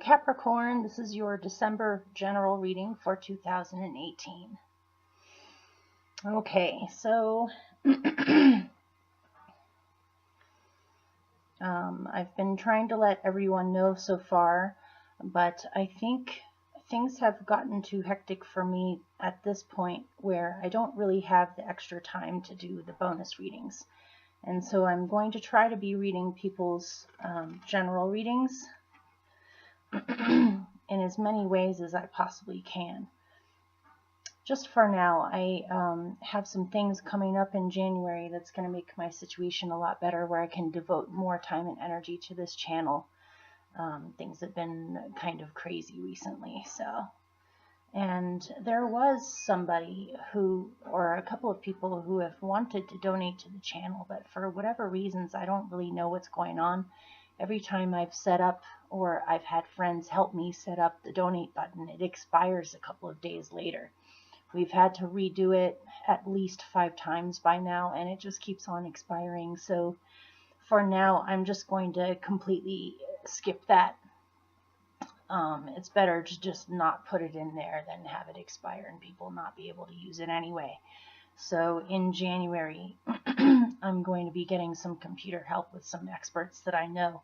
Capricorn, this is your December general reading for 2018. Okay, so I've been trying to let everyone know so far, but I think things have gotten too hectic for me at this point where I don't really have the extra time to do the bonus readings. And so I'm going to try to be reading people's general readings in as many ways as I possibly can. Just for now, I have some things coming up in January that's going to make my situation a lot better, where I can devote more time and energy to this channel. Things have been kind of crazy recently, and there was somebody who, or a couple of people who have wanted to donate to the channel, but for whatever reasons, I don't really know what's going on. Every time I've set up, or I've had friends help me set up the donate button, it expires a couple of days later. We've had to redo it at least 5 times by now, and it just keeps on expiring. So for now, I'm just going to completely skip that. It's better to just not put it in there than have it expire and people not be able to use it anyway. So in January, I'm going to be getting some computer help with some experts that I know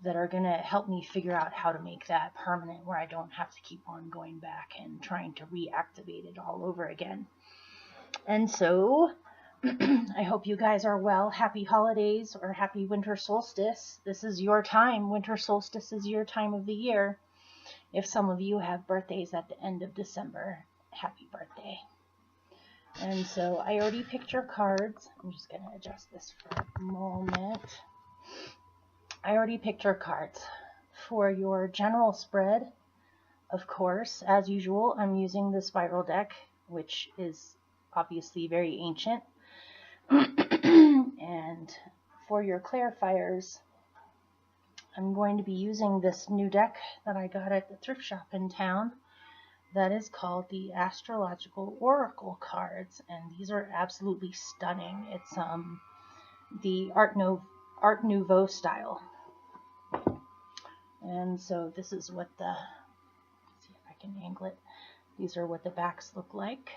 that are going to help me figure out how to make that permanent, where I don't have to keep on going back and trying to reactivate it all over again. And so I hope you guys are well. Happy holidays, or happy winter solstice. This is your time. Winter solstice is your time of the year. If some of you have birthdays at the end of December, happy birthday. And so I already picked your cards. I'm just going to adjust this for a moment. I already picked your cards. For your general spread, of course, as usual, I'm using the spiral deck, which is obviously very ancient. And for your clarifiers, I'm going to be using this new deck that I got at the thrift shop in town that is called the Astrological Oracle cards, and these are absolutely stunning. It's the Art Nouveau style. And so this is what let's see if I can angle it. These are what the backs look like.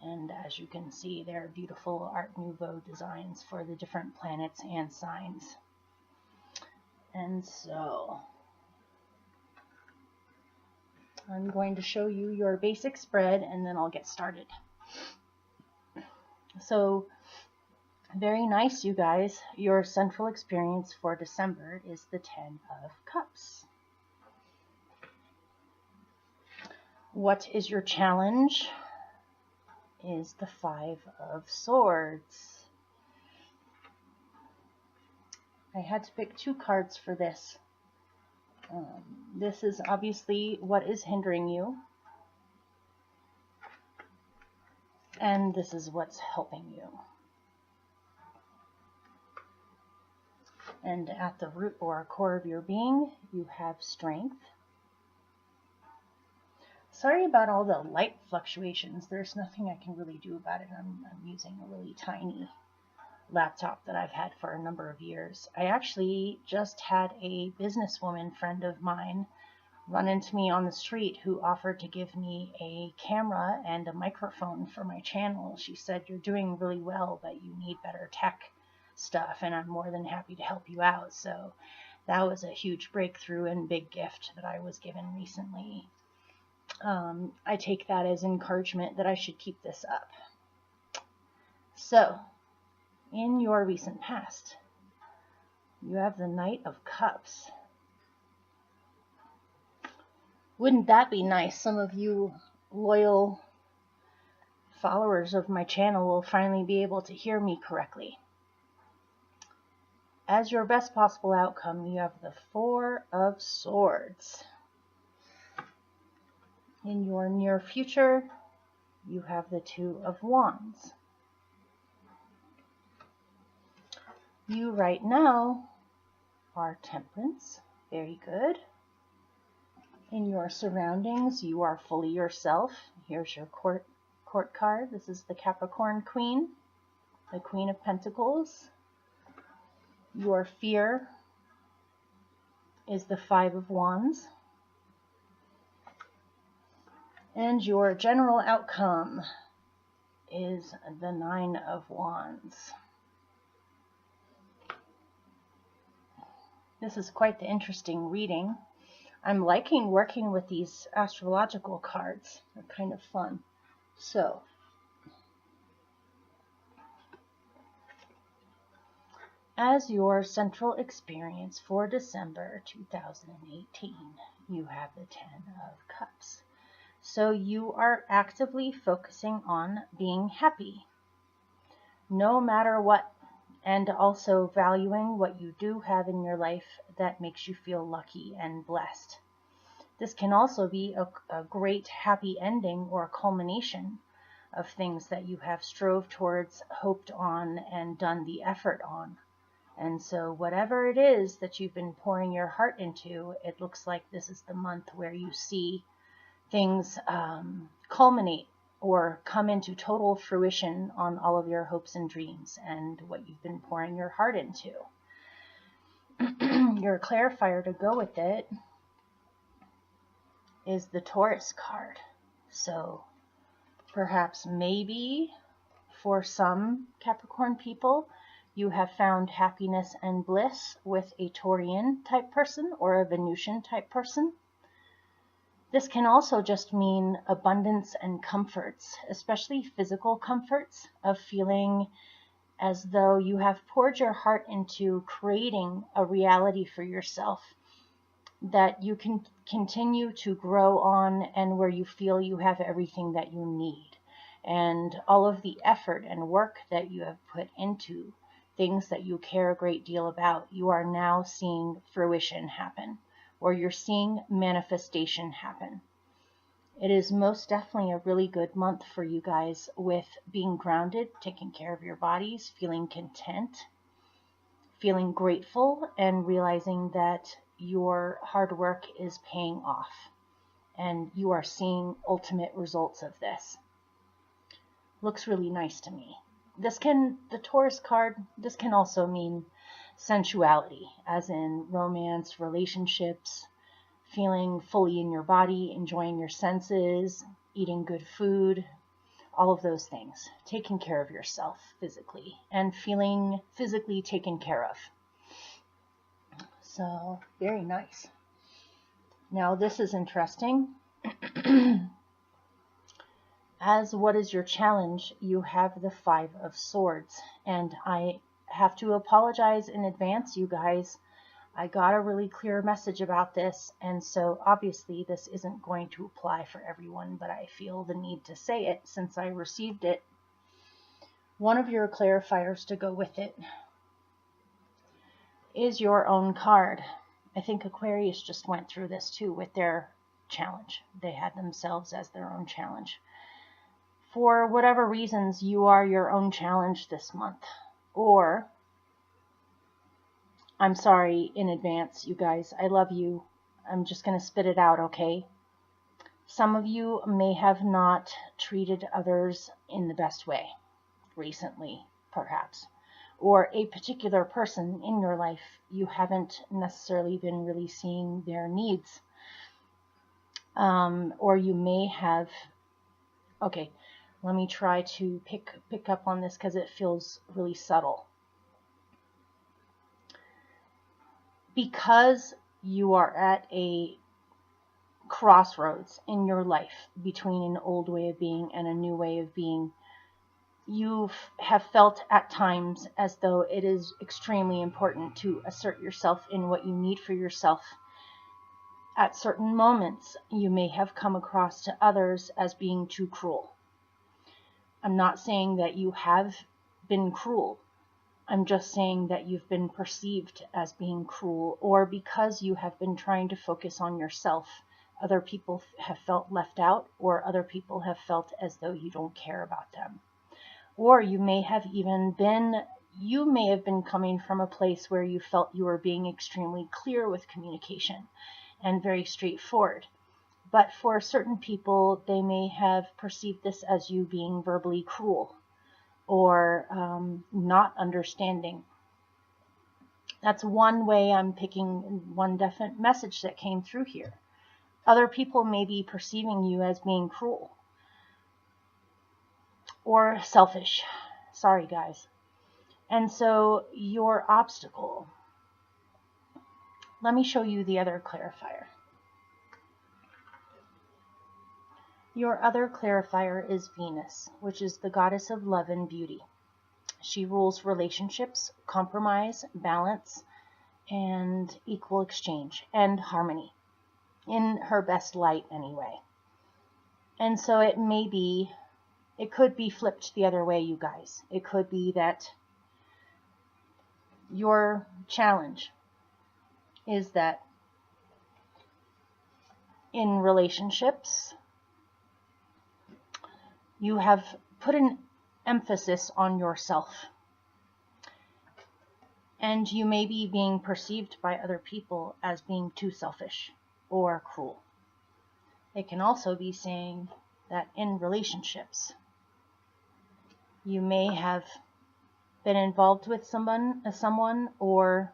And as you can see, they're beautiful Art Nouveau designs for the different planets and signs. And so I'm going to show you your basic spread, and then I'll get started. So very nice, you guys. Your central experience for December is the 10 of Cups. What is your challenge? Is the 5 of Swords. I had to pick 2 cards for this. This is obviously what is hindering you, and this is what's helping you. And at the root or core of your being, you have Strength. Sorry about all the light fluctuations. There's nothing I can really do about it. I'm using a really tiny laptop that I've had for a number of years. I actually just had a businesswoman friend of mine run into me on the street who offered to give me a camera and a microphone for my channel. She said, "You're doing really well, but you need better tech stuff, and I'm more than happy to help you out." So that was a huge breakthrough and big gift that I was given recently. I take that as encouragement that I should keep this up. So, in your recent past, you have the Knight of Cups. Wouldn't that be nice? Some of you loyal followers of my channel will finally be able to hear me correctly. As your best possible outcome, you have the 4 of Swords. In your near future, you have the 2 of Wands. You right now are Temperance. Very good. In your surroundings, you are fully yourself. Here's your court card. This is the Capricorn Queen, the Queen of Pentacles. Your fear is the Five of Wands. And your general outcome is the Nine of Wands. This is quite the interesting reading. I'm liking working with these astrological cards. They're kind of fun. So, as your central experience for December 2018, you have the Ten of Cups. So you are actively focusing on being happy, no matter what, and also valuing what you do have in your life that makes you feel lucky and blessed. This can also be a great happy ending or a culmination of things that you have strove towards, hoped on, and done the effort on. And so whatever it is that you've been pouring your heart into, it looks like this is the month where you see things culminate or come into total fruition on all of your hopes and dreams and what you've been pouring your heart into. Your clarifier to go with it is the Taurus card. So perhaps maybe for some Capricorn people, you have found happiness and bliss with a Taurian type person or a Venusian type person. This can also just mean abundance and comforts, especially physical comforts of feeling as though you have poured your heart into creating a reality for yourself that you can continue to grow on and where you feel you have everything that you need. And all of the effort and work that you have put into things that you care a great deal about, you are now seeing fruition happen, or you're seeing manifestation happen. It is most definitely a really good month for you guys with being grounded, taking care of your bodies, feeling content, feeling grateful, and realizing that your hard work is paying off and you are seeing ultimate results of this. Looks really nice to me. The Taurus card, this can also mean sensuality, as in romance, relationships, feeling fully in your body, enjoying your senses, eating good food, all of those things. Taking care of yourself physically and feeling physically taken care of. So, very nice. Now, this is interesting. As what is your challenge, you have the Five of Swords. And I have to apologize in advance, you guys. I got a really clear message about this, and so obviously this isn't going to apply for everyone, but I feel the need to say it since I received it. One of your clarifiers to go with it is your own card. I think Aquarius just went through this too with their challenge. They had themselves as their own challenge. For whatever reasons, you are your own challenge this month. Or, I'm sorry in advance, you guys. I love you. I'm just going to spit it out, okay? Some of you may have not treated others in the best way recently, perhaps. Or a particular person in your life, you haven't necessarily been really seeing their needs. Or you may have... Okay, let me try to pick up on this because it feels really subtle. Because you are at a crossroads in your life between an old way of being and a new way of being, you have felt at times as though it is extremely important to assert yourself in what you need for yourself. At certain moments, you may have come across to others as being too cruel. I'm not saying that you have been cruel. I'm just saying that you've been perceived as being cruel, or because you have been trying to focus on yourself, other people have felt left out, or other people have felt as though you don't care about them. Or you may have been coming from a place where you felt you were being extremely clear with communication and very straightforward. But for certain people, they may have perceived this as you being verbally cruel, or not understanding, That's one way I'm picking one definite message that came through here. Other people may be perceiving you as being cruel or selfish. Sorry, guys. And so your obstacle, let me show you the other clarifier. Your other clarifier is Venus, which is the goddess of love and beauty. She rules relationships, compromise, balance, and equal exchange, and harmony, in her best light anyway. And so it could be flipped the other way, you guys. It could be that your challenge is that in relationships, you have put an emphasis on yourself. And you may be being perceived by other people as being too selfish or cruel. It can also be saying that in relationships, you may have been involved with someone or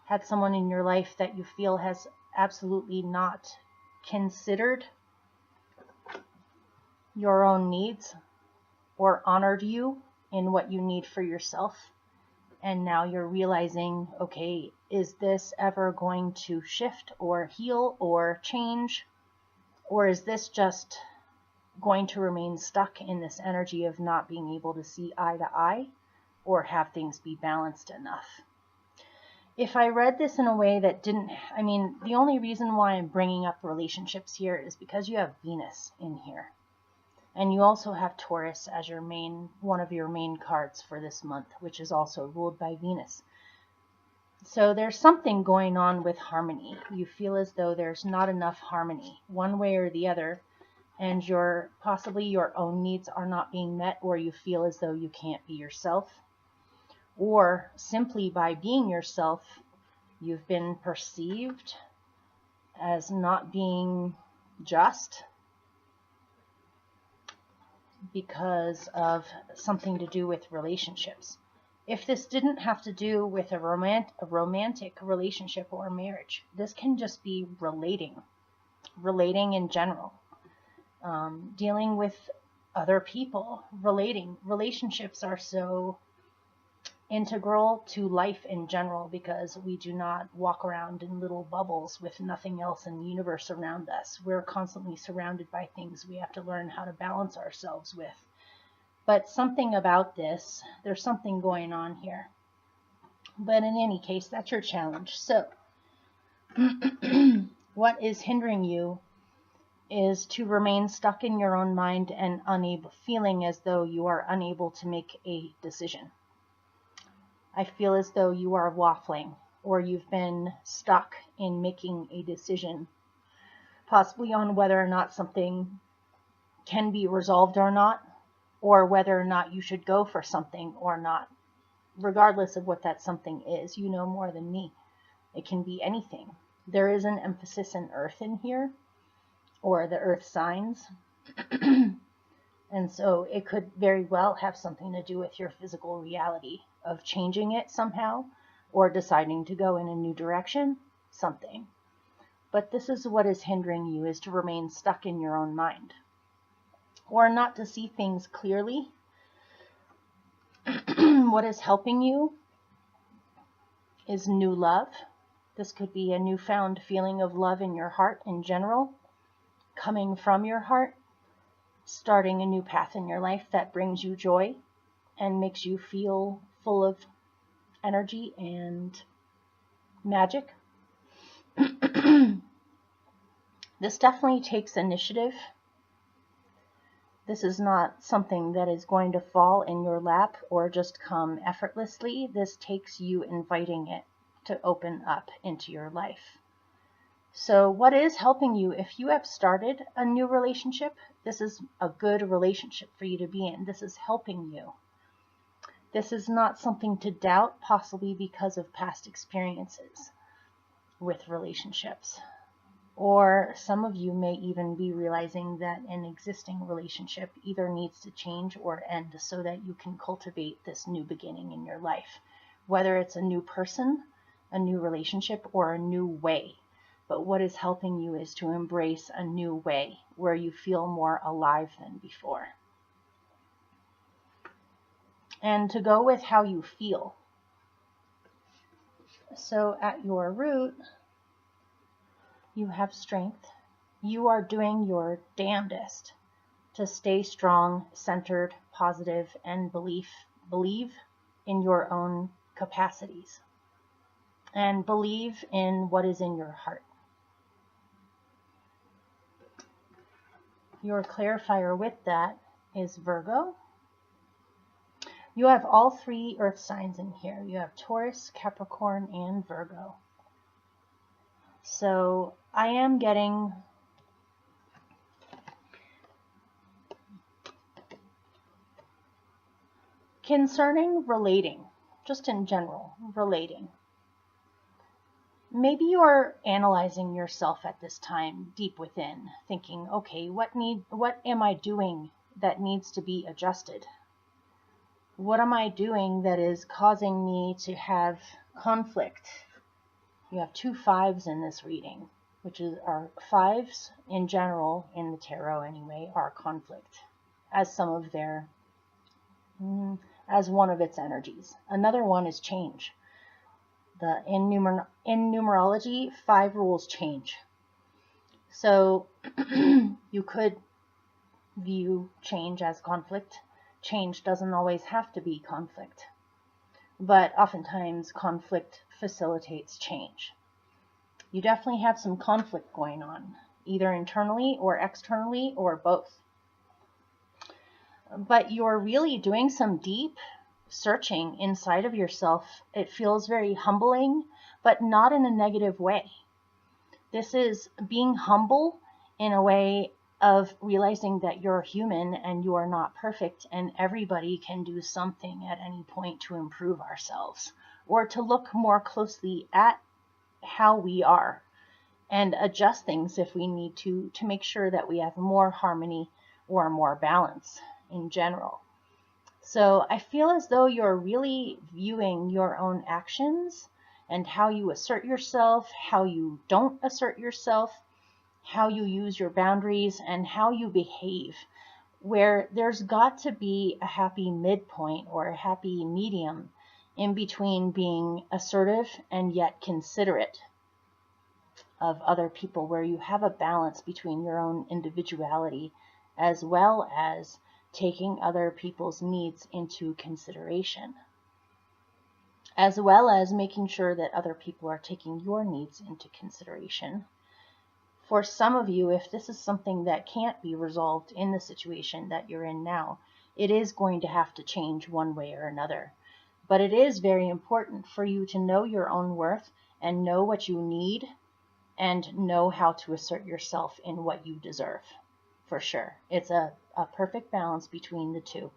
had someone in your life that you feel has absolutely not considered your own needs or honored you in what you need for yourself. And now you're realizing, okay, is this ever going to shift or heal or change? Or is this just going to remain stuck in this energy of not being able to see eye to eye or have things be balanced enough? If I read this in a way that the only reason why I'm bringing up relationships here is because you have Venus in here. And you also have Taurus as one of your main cards for this month, which is also ruled by Venus. So there's something going on with harmony. You feel as though there's not enough harmony, one way or the other, and possibly your own needs are not being met, or you feel as though you can't be yourself. Or simply by being yourself, you've been perceived as not being just, because of something to do with relationships. If this didn't have to do with a romantic relationship or marriage, this can just be relating in general, dealing with other people, relating. Relationships are so integral to life in general because we do not walk around in little bubbles with nothing else in the universe around us. We're constantly surrounded by things we have to learn how to balance ourselves with. But something about this, there's something going on here. But in any case, that's your challenge. So what is hindering you is to remain stuck in your own mind and feeling as though you are unable to make a decision. I feel as though you are waffling, or you've been stuck in making a decision, possibly on whether or not something can be resolved or not, or whether or not you should go for something or not. Regardless of what that something is, you know more than me. It can be anything. There is an emphasis in Earth in here, or the Earth signs. And so it could very well have something to do with your physical reality of changing it somehow, or deciding to go in a new direction, something. But this is what is hindering you, is to remain stuck in your own mind, or not to see things clearly. What is helping you is new love. This could be a newfound feeling of love in your heart in general, coming from your heart, starting a new path in your life that brings you joy and makes you feel full of energy and magic. This definitely takes initiative. This is not something that is going to fall in your lap or just come effortlessly. This takes you inviting it to open up into your life. So what is helping you, if you have started a new relationship, this is a good relationship for you to be in. This is helping you. This is not something to doubt, possibly because of past experiences with relationships. Or some of you may even be realizing that an existing relationship either needs to change or end so that you can cultivate this new beginning in your life. Whether it's a new person, a new relationship or a new way. But what is helping you is to embrace a new way where you feel more alive than before. And to go with how you feel. So at your root, you have strength. You are doing your damnedest to stay strong, centered, positive, and believe in your own capacities. And believe in what is in your heart. Your clarifier with that is Virgo. You have all three earth signs in here. You have Taurus, Capricorn, and Virgo. So I am getting concerning relating, just in general, relating. Maybe you're analyzing yourself at this time deep within, thinking, okay, what am I doing that needs to be adjusted? What am I doing that is causing me to have conflict? You have 2 5s in this reading, which are 5s in general, in the tarot anyway, are conflict as as one of its energies. Another one is change. In numerology, 5 rules change. So you could view change as conflict. Change doesn't always have to be conflict, but oftentimes conflict facilitates change. You definitely have some conflict going on, either internally or externally or both. But you're really doing some deep searching inside of yourself. It feels very humbling, but not in a negative way. This is being humble in a way of realizing that you're human and you are not perfect, and everybody can do something at any point to improve ourselves or to look more closely at how we are and adjust things if we need to make sure that we have more harmony or more balance in general. So I feel as though you're really viewing your own actions and how you assert yourself, how you don't assert yourself, how you use your boundaries, and how you behave, where there's got to be a happy midpoint or a happy medium in between being assertive and yet considerate of other people, where you have a balance between your own individuality as well as taking other people's needs into consideration, as well as making sure that other people are taking your needs into consideration. For some of you, if this is something that can't be resolved in the situation that you're in now, it is going to have to change one way or another. But it is very important for you to know your own worth and know what you need and know how to assert yourself in what you deserve. For sure. It's a perfect balance between the two,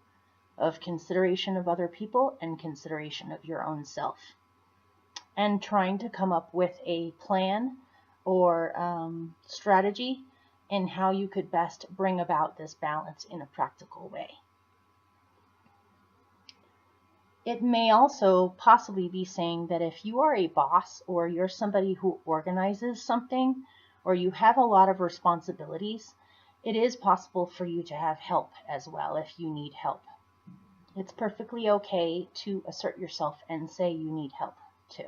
of consideration of other people and consideration of your own self. And trying to come up with a plan or strategy in how you could best bring about this balance in a practical way. It may also possibly be saying that if you are a boss or you're somebody who organizes something or you have a lot of responsibilities, it is possible for you to have help as well if you need help. It's perfectly okay to assert yourself and say you need help too.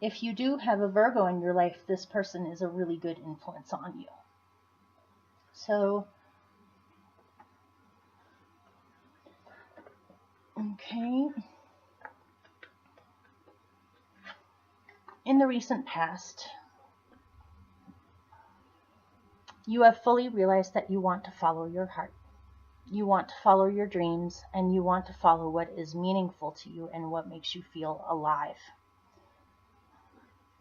If you do have a Virgo in your life, this person is a really good influence on you. So, okay. In the recent past, you have fully realized that you want to follow your heart. You want to follow your dreams, and you want to follow what is meaningful to you and what makes you feel alive.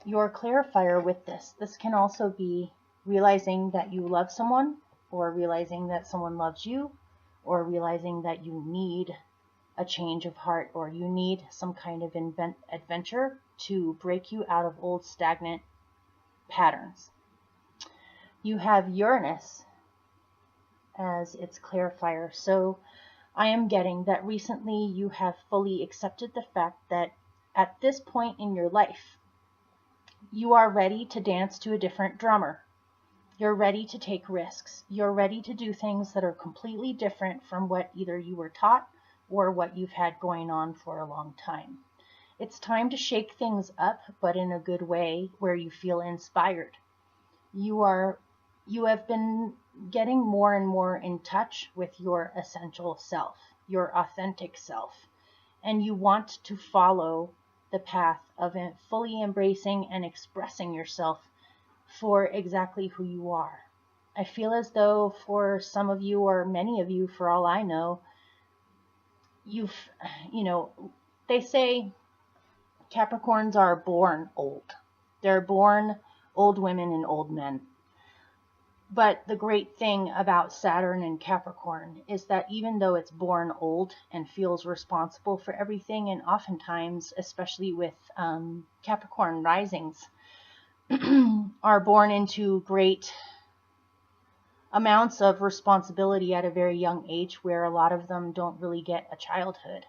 Your clarifier with this can also be realizing that you love someone, or realizing that someone loves you, or realizing that you need a change of heart, or you need some kind of adventure to break you out of old stagnant patterns. You have Uranus as its clarifier. So I am getting that recently you have fully accepted the fact that at this point in your life, you are ready to dance to a different drummer. You're ready to take risks. You're ready to do things that are completely different from what either you were taught or what you've had going on for a long time. It's time to shake things up, but in a good way where you feel inspired. You have been getting more and more in touch with your essential self, your authentic self, and you want to follow the path of fully embracing and expressing yourself for exactly who you are. I feel as though for some of you, or many of you, for all I know, they say Capricorns are born old. They're born old women and old men. But the great thing about Saturn and Capricorn is that even though it's born old and feels responsible for everything, and oftentimes, especially with Capricorn risings, are born into great amounts of responsibility at a very young age, where a lot of them don't really get a childhood,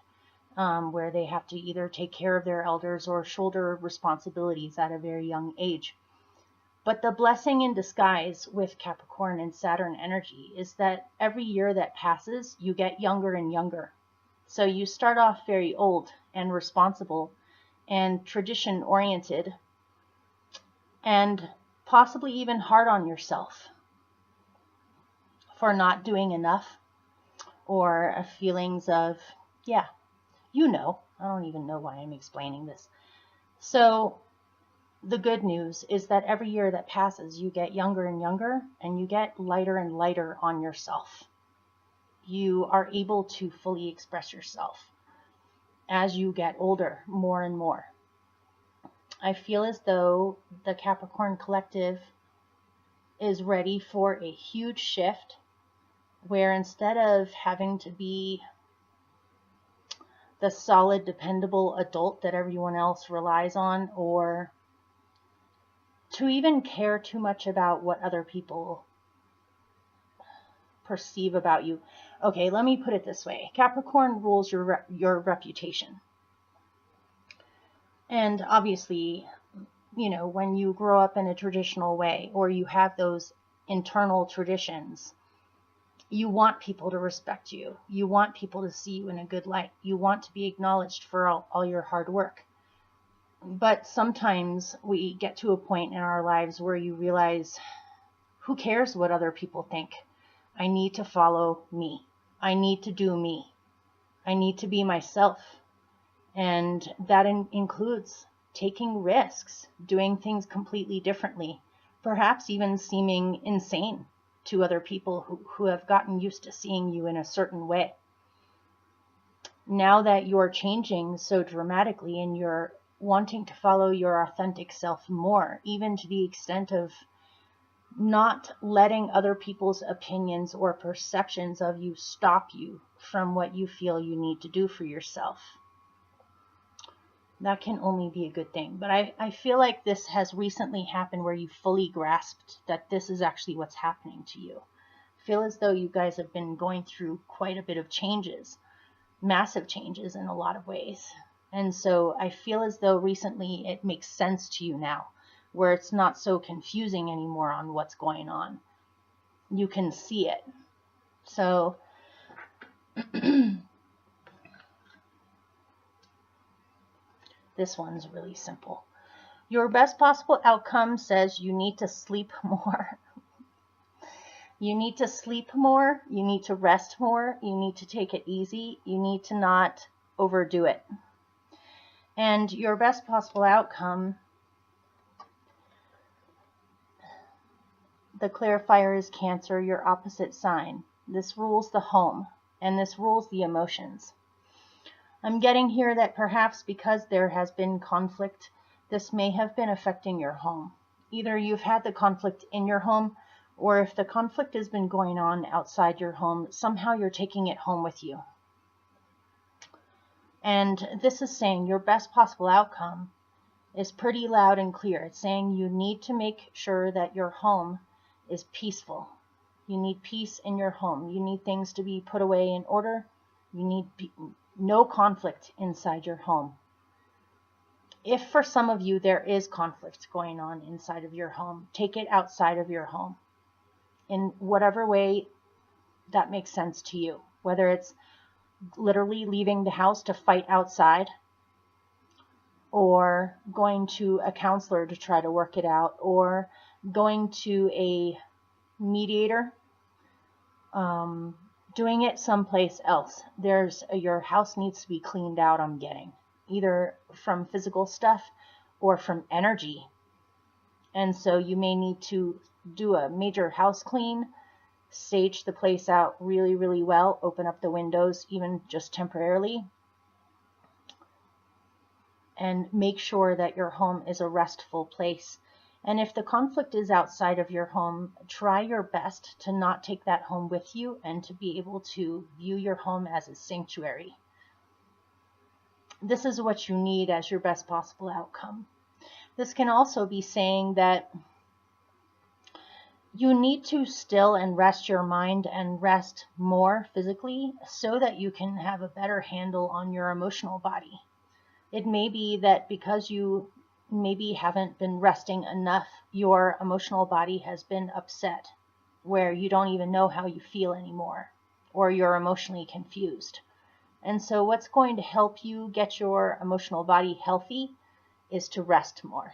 where they have to either take care of their elders or shoulder responsibilities at a very young age. But the blessing in disguise with Capricorn and Saturn energy is that every year that passes, you get younger and younger. So you start off very old and responsible and tradition-oriented, and possibly even hard on yourself for not doing enough, or feelings of, I don't even know why I'm explaining this. So the good news is that every year that passes, you get younger and younger, and you get lighter and lighter on yourself. You are able to fully express yourself as you get older more and more. I feel as though the Capricorn collective is ready for a huge shift, where instead of having to be the solid, dependable adult that everyone else relies on, or to even care too much about what other people perceive about you. Okay, let me put it this way. Capricorn rules your reputation. And obviously, when you grow up in a traditional way, or you have those internal traditions, you want people to respect you. You want people to see you in a good light. You want to be acknowledged for all your hard work. But sometimes we get to a point in our lives where you realize, who cares what other people think? I need to follow me. I need to do me. I need to be myself. And that includes taking risks, doing things completely differently, perhaps even seeming insane to other people who have gotten used to seeing you in a certain way. Now that you're changing so dramatically and you're wanting to follow your authentic self more, even to the extent of not letting other people's opinions or perceptions of you stop you from what you feel you need to do for yourself. That can only be a good thing. But I feel like this has recently happened where you fully grasped that this is actually what's happening to you. I feel as though you guys have been going through quite a bit of changes, massive changes in a lot of ways. And so I feel as though recently it makes sense to you now, where it's not so confusing anymore on what's going on. You can see it. So this one's really simple. Your best possible outcome says you need to sleep more. You need to sleep more. You need to rest more. You need to take it easy. You need to not overdo it. And your best possible outcome, the clarifier is Cancer, your opposite sign. This rules the home, and this rules the emotions. I'm getting here that perhaps because there has been conflict, this may have been affecting your home. Either you've had the conflict in your home, or if the conflict has been going on outside your home, somehow you're taking it home with you. And this is saying your best possible outcome is pretty loud and clear. It's saying you need to make sure that your home is peaceful. You need peace in your home. You need things to be put away in order. You need no conflict inside your home. if for some of you there is conflict going on inside of your home, take it outside of your home in whatever way that makes sense to you, whether it's literally leaving the house to fight outside, or going to a counselor to try to work it out, or going to a mediator, doing it someplace else. Your house needs to be cleaned out, I'm getting, either from physical stuff or from energy. And so you may need to do a major house clean, stage the place out really, really well, open up the windows, even just temporarily, and make sure that your home is a restful place. And if the conflict is outside of your home, try your best to not take that home with you and to be able to view your home as a sanctuary. This is what you need as your best possible outcome. This can also be saying that you need to still and rest your mind and rest more physically so that you can have a better handle on your emotional body. It may be that because you maybe haven't been resting enough, your emotional body has been upset, where you don't even know how you feel anymore, or you're emotionally confused. And so what's going to help you get your emotional body healthy is to rest more.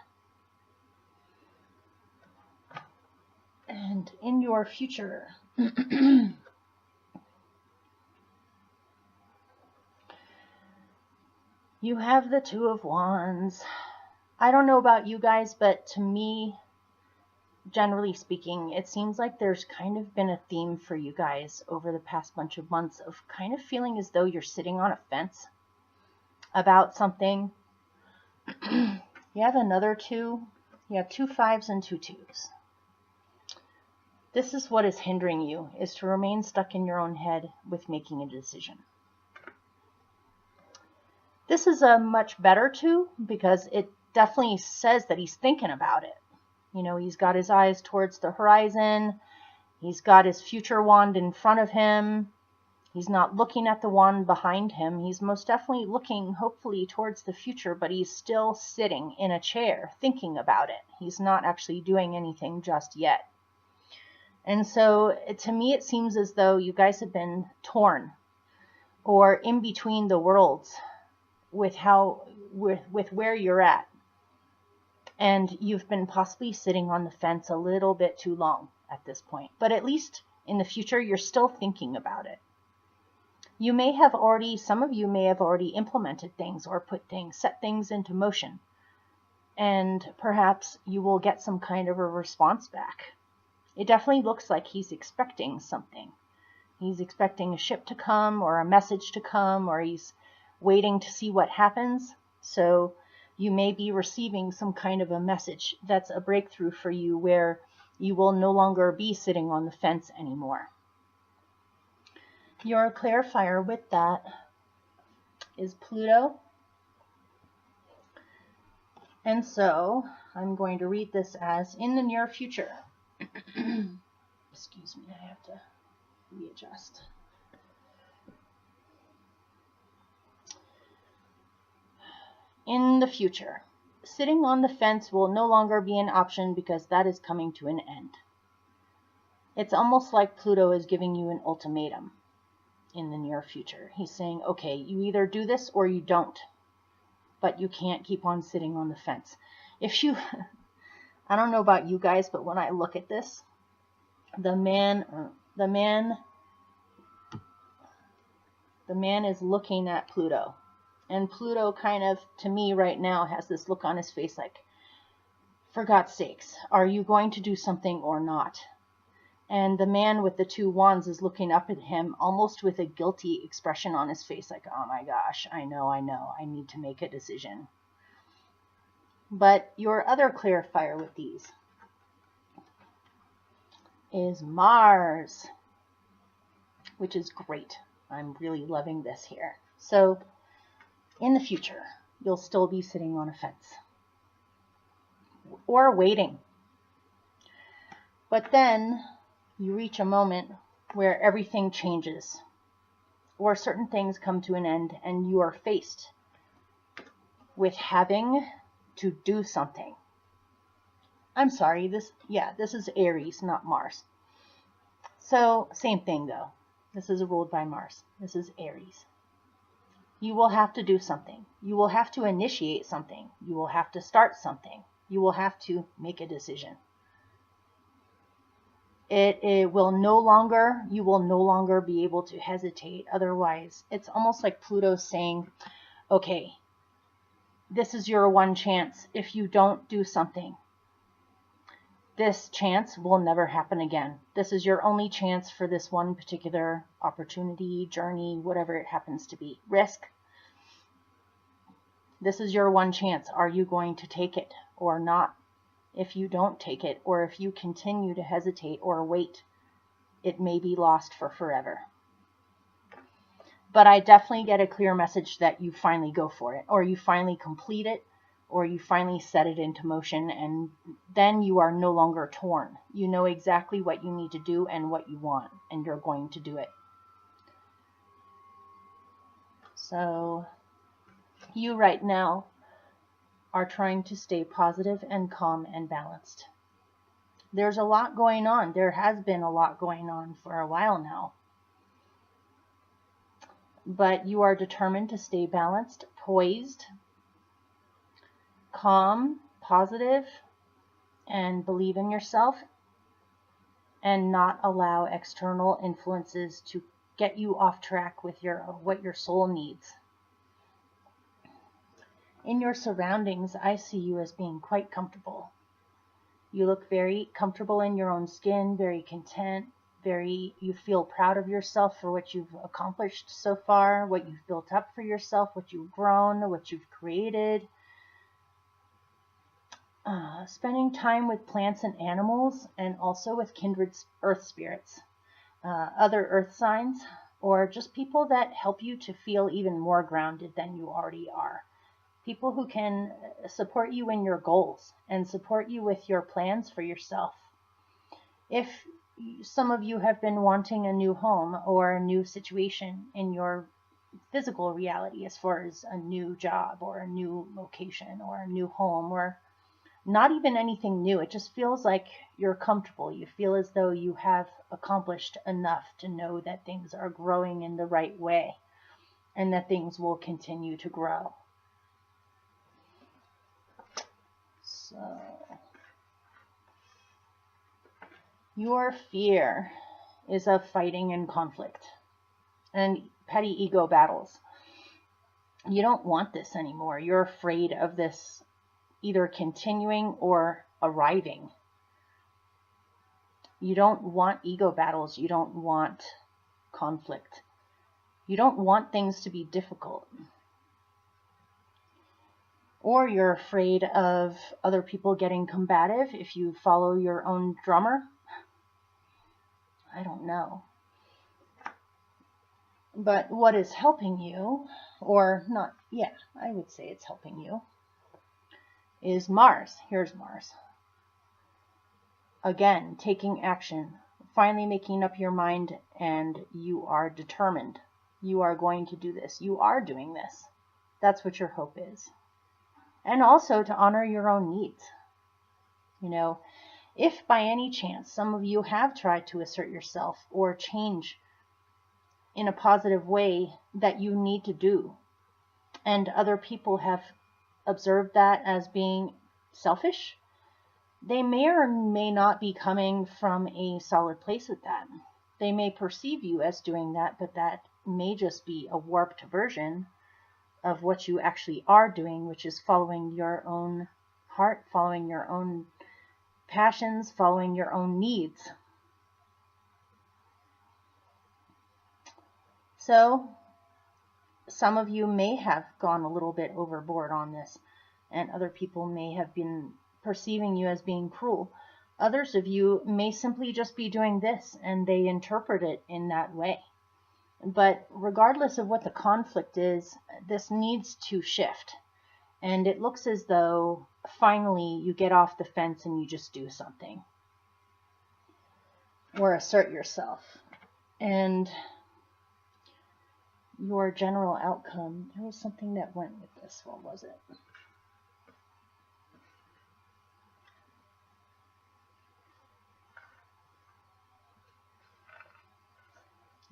And in your future, you have the Two of Wands. I don't know about you guys, but to me, generally speaking, it seems like there's kind of been a theme for you guys over the past bunch of months of kind of feeling as though you're sitting on a fence about something. You have another two. You have 2 5s and 2 2s. This is what is hindering you, is to remain stuck in your own head with making a decision. This is a much better 2 because it definitely says that he's thinking about it. You know, he's got his eyes towards the horizon. He's got his future wand in front of him. He's not looking at the wand behind him. He's most definitely looking, hopefully, towards the future, but he's still sitting in a chair thinking about it. He's not actually doing anything just yet. And so, to me, it seems as though you guys have been torn or in between the worlds with where you're at. And you've been possibly sitting on the fence a little bit too long at this point. But at least in the future, you're still thinking about it. Some of you may have already implemented things or set things into motion. And perhaps you will get some kind of a response back. It definitely looks like he's expecting something. He's expecting a ship to come or a message to come, or he's waiting to see what happens. So you may be receiving some kind of a message that's a breakthrough for you, where you will no longer be sitting on the fence anymore. Your clarifier with that is Pluto. And so I'm going to read this as in the near future. Excuse me, I have to readjust. In the future, sitting on the fence will no longer be an option because that is coming to an end. It's almost like Pluto is giving you an ultimatum in the near future. He's saying, okay, you either do this or you don't, but you can't keep on sitting on the fence. I don't know about you guys, but when I look at this, the man is looking at Pluto. And Pluto kind of, to me right now, has this look on his face like, for God's sakes, are you going to do something or not? And the man with the 2 wands is looking up at him almost with a guilty expression on his face, like, oh my gosh, I know, I need to make a decision. But your other clarifier with these is Mars, which is great. I'm really loving this here. So in the future, you'll still be sitting on a fence or waiting. But then you reach a moment where everything changes, or certain things come to an end, and you are faced with having to do something. I'm sorry, this is Aries, not Mars. So, same thing though. This is ruled by Mars. This is Aries. You will have to do something. You will have to initiate something. You will have to start something. You will have to make a decision. You will no longer be able to hesitate. Otherwise, it's almost like Pluto saying, okay, this is your one chance. If you don't do something, this chance will never happen again. This is your only chance for this one particular opportunity, journey, whatever it happens to be. Risk. This is your one chance. Are you going to take it or not? If you don't take it, or if you continue to hesitate or wait, it may be lost for forever. But I definitely get a clear message that you finally go for it, or you finally complete it, or you finally set it into motion, and then you are no longer torn. You know exactly what you need to do and what you want, and you're going to do it. So you right now are trying to stay positive and calm and balanced. There's a lot going on. There has been a lot going on for a while now. But you are determined to stay balanced, poised, calm, positive, and believe in yourself, and not allow external influences to get you off track with what your soul needs. In your surroundings, I see you as being quite comfortable. You look very comfortable in your own skin, very content, you feel proud of yourself for what you've accomplished so far, what you've built up for yourself, what you've grown, what you've created. Spending time with plants and animals, and also with kindred earth spirits, other earth signs, or just people that help you to feel even more grounded than you already are. People who can support you in your goals and support you with your plans for yourself. If some of you have been wanting a new home or a new situation in your physical reality, as far as a new job or a new location or a new home, or not even anything new, it just feels like you're comfortable. You feel as though you have accomplished enough to know that things are growing in the right way and that things will continue to grow. So, your fear is of fighting and conflict and petty ego battles. You don't want this anymore. You're afraid of this either continuing or arriving. You don't want ego battles. You don't want conflict. You don't want things to be difficult. Or you're afraid of other people getting combative if you follow your own drummer. I don't know. But what is helping you, or not, I would say it's helping you, is Mars. Here's Mars. Again, taking action, finally making up your mind, and you are determined. You are going to do this. You are doing this. That's what your hope is. And also to honor your own needs. You know, if by any chance some of you have tried to assert yourself or change in a positive way that you need to do, and other people have observed that as being selfish, they may or may not be coming from a solid place with that. They may perceive you as doing that, but that may just be a warped version of what you actually are doing, which is following your own heart, following your own passions, following your own needs. So, some of you may have gone a little bit overboard on this, and other people may have been perceiving you as being cruel. Others of you may simply just be doing this, and they interpret it in that way. But regardless of what the conflict is, this needs to shift. And it looks as though finally you get off the fence and you just do something. Or assert yourself. And your general outcome, there was something that went with this. What was it?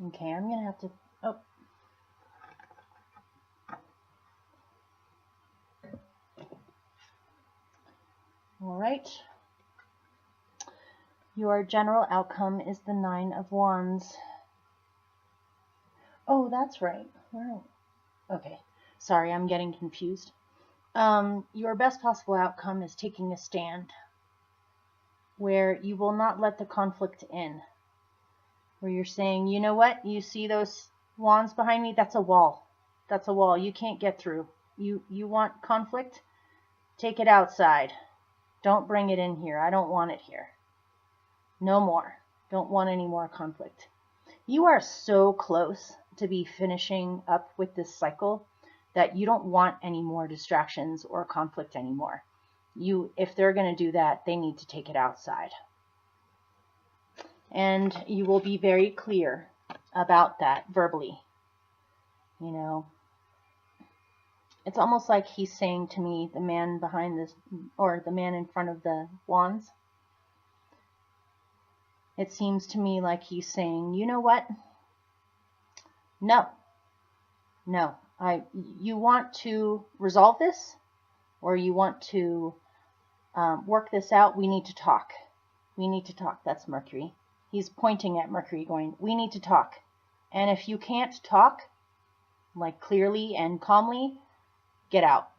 Okay, I'm going to have to... Oh. All right. Your general outcome is the 9 of Wands. Oh, that's right. Okay. Sorry, I'm getting confused. Your best possible outcome is taking a stand where you will not let the conflict in. Where you're saying, you know what? You see those wands behind me? That's a wall. That's a wall. You can't get through. You want conflict? Take it outside. Don't bring it in here. I don't want it here. No more. Don't want any more conflict. You are so close to be finishing up with this cycle that you don't want any more distractions or conflict anymore. If they're going to do that, they need to take it outside. And you will be very clear about that verbally. You know, it's almost like he's saying to me, the man behind this, or the man in front of the wands, it seems to me like he's saying, you know what? No. You want to resolve this, or you want to work this out? We need to talk. We need to talk. That's Mercury. He's pointing at Mercury going, we need to talk. And if you can't talk, like clearly and calmly, get out.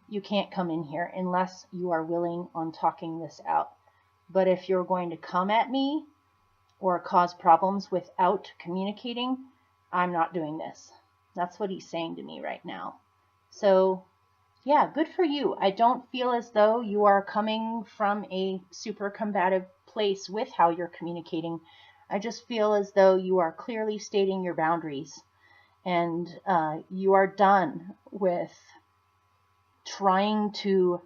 You can't come in here unless you are willing on talking this out. But if you're going to come at me or cause problems without communicating, I'm not doing this. That's what he's saying to me right now. So, yeah, good for you. I don't feel as though you are coming from a super combative place with how you're communicating. I just feel as though you are clearly stating your boundaries, and you are done with trying to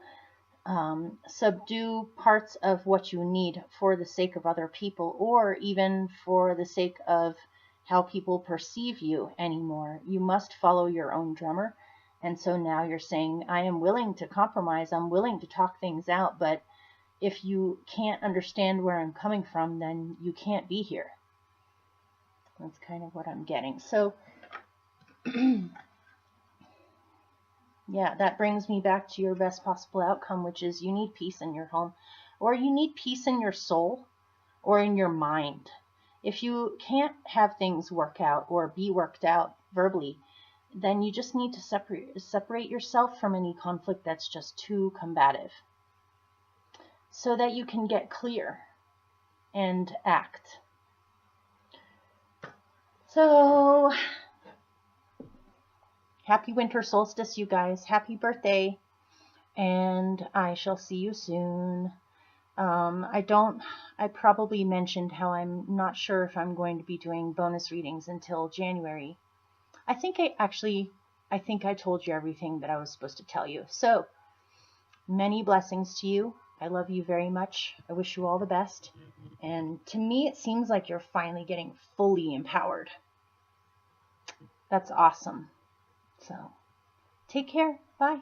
subdue parts of what you need for the sake of other people, or even for the sake of how people perceive you anymore. You must follow your own drummer. And so now you're saying, I am willing to compromise. I'm willing to talk things out. But if you can't understand where I'm coming from, then you can't be here. That's kind of what I'm getting. So, yeah, that brings me back to your best possible outcome, which is you need peace in your home, or you need peace in your soul or in your mind. If you can't have things work out or be worked out verbally, then you just need to separate yourself from any conflict that's just too combative, so that you can get clear and act. So, happy winter solstice, you guys. Happy birthday. And I shall see you soon. I probably mentioned how I'm not sure if I'm going to be doing bonus readings until January. I think I told you everything that I was supposed to tell you. So, many blessings to you. I love you very much. I wish you all the best. And to me, it seems like you're finally getting fully empowered. That's awesome. So, take care. Bye.